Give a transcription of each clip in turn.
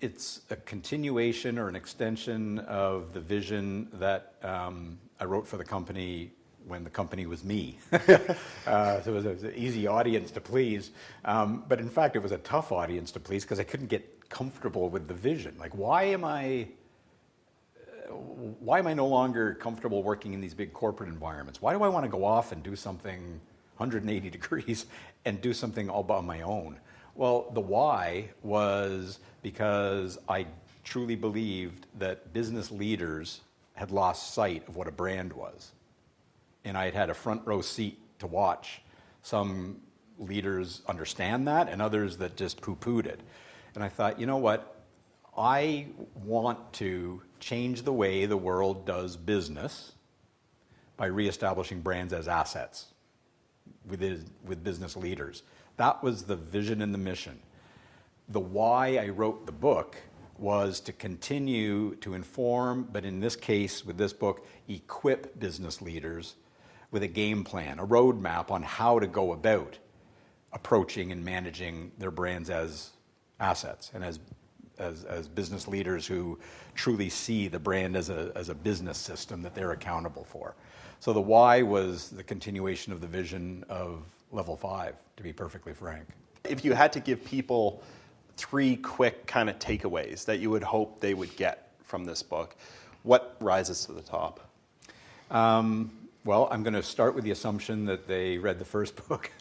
It's a continuation or an extension of the vision that I wrote for the company when the company was me. So it was an easy audience to please. But in fact, it was a tough audience to please because I couldn't get comfortable with the vision. Like, why am I no longer comfortable working in these big corporate environments? Why do I want to go off and do something 180 degrees and do something all by my own? Well, the why was because I truly believed that business leaders had lost sight of what a brand was. And I had had a front row seat to watch some leaders understand that and others that just poo-pooed it. And I thought, you know what? I want to change the way the world does business by reestablishing brands as assets with business leaders. That was the vision and the mission. The why I wrote the book was to continue to inform, but in this case, with this book, equip business leaders with a game plan, a roadmap on how to go about approaching and managing their brands as assets and as business leaders who truly see the brand as a business system that they're accountable for. So the why was the continuation of the vision of Level 5, to be perfectly frank. If you had to give people 3 quick kind of takeaways that you would hope they would get from this book, what rises to the top? Well, I'm going to start with the assumption that they read the first book,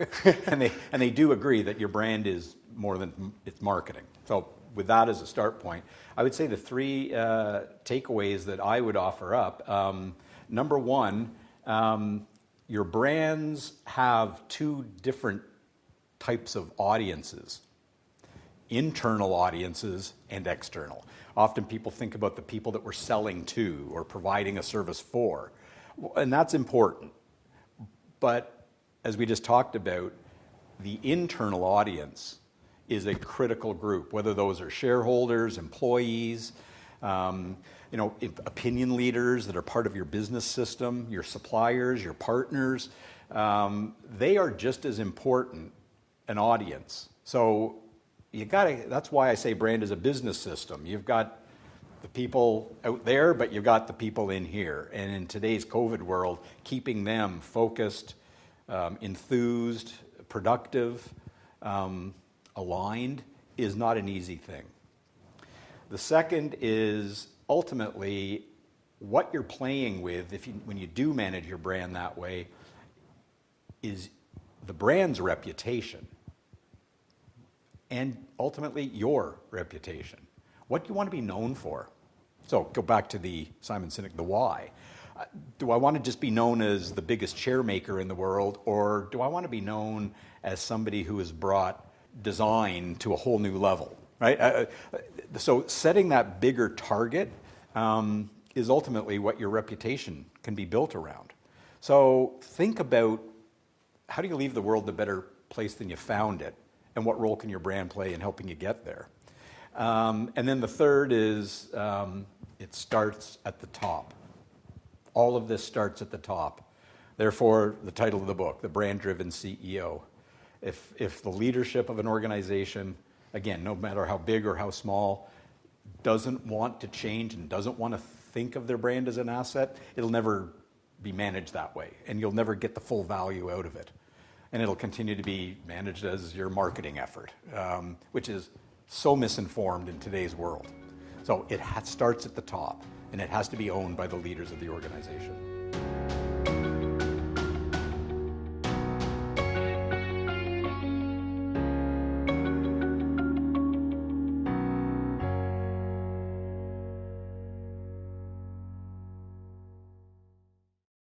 and they do agree that your brand is more than its marketing. So with that as a start point, I would say the 3 takeaways that I would offer up. Number 1, your brands have 2 different types of audiences: internal audiences and external. Often people think about the people that we're selling to or providing a service for, and that's important. But as we just talked about, the internal audience is a critical group, whether those are shareholders, employees, opinion leaders that are part of your business system, your suppliers, your partners. They are just as important an audience. So that's why I say brand is a business system. You've got the people out there, but you've got the people in here. And in today's COVID world, keeping them focused, enthused, productive, aligned is not an easy thing. The second is ultimately what you're playing with when you do manage your brand that way is the brand's reputation and ultimately your reputation. What do you want to be known for? So go back to the Simon Sinek, the why. Do I want to just be known as the biggest chair maker in the world, or do I want to be known as somebody who has brought design to a whole new level, right? So setting that bigger target is ultimately what your reputation can be built around. So think about, how do you leave the world in a better place than you found it, and what role can your brand play in helping you get there? And then the third is it starts at the top. All of this starts at the top. Therefore, the title of the book, The Brand-Driven CEO. If the leadership of an organization, again, no matter how big or how small, doesn't want to change and doesn't want to think of their brand as an asset, it'll never be managed that way, and you'll never get the full value out of it. And it'll continue to be managed as your marketing effort, which is so misinformed in today's world. So it starts at the top, and it has to be owned by the leaders of the organization.